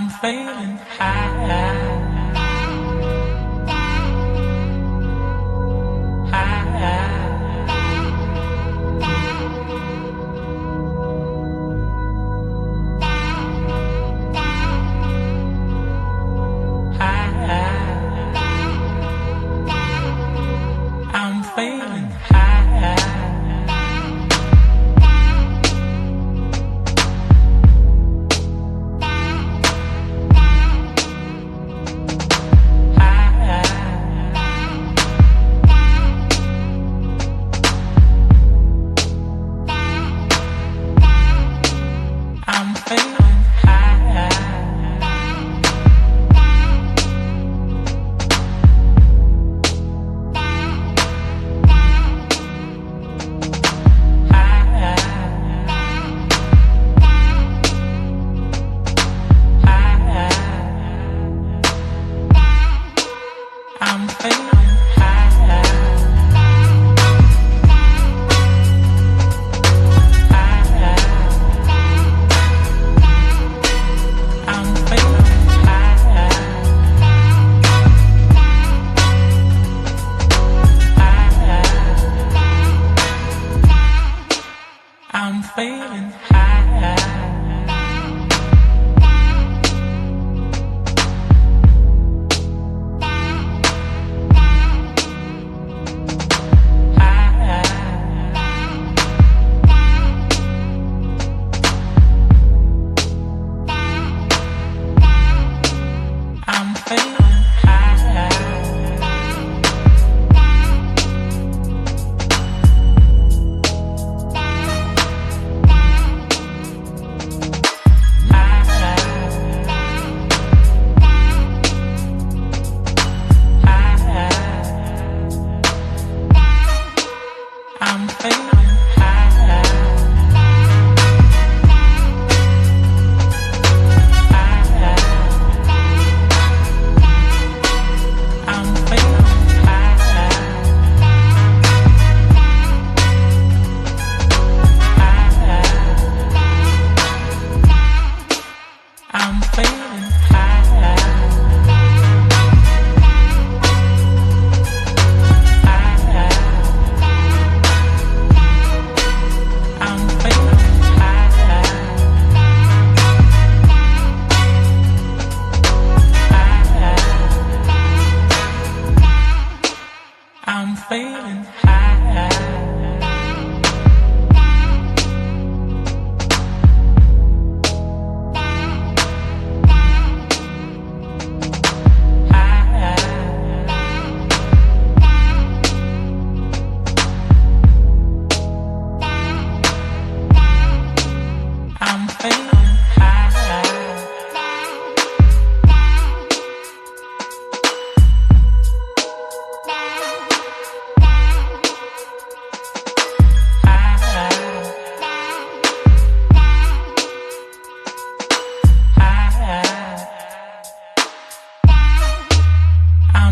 I'm feeling high. I'm feeling high. I'm feeling high. I'm feeling high. I'm feeling high. I'm feeling high. I'm feeling high. I'm feeling high. I'm feeling high. I'm feeling high. I'm feeling high. I'm feeling high. I'm feeling high. I'm feeling high.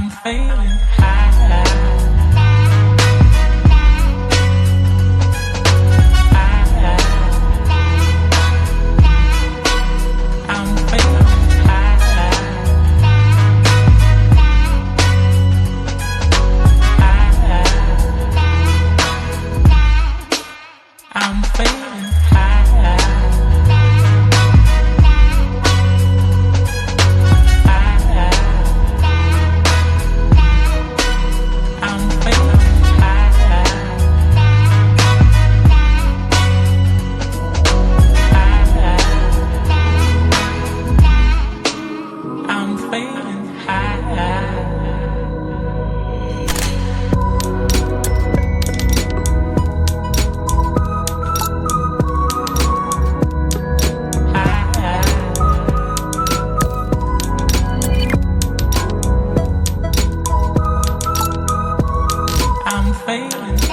I'm feeling high. I'm feeling high. I'm feeling high. I'm feeling high. I'm feeling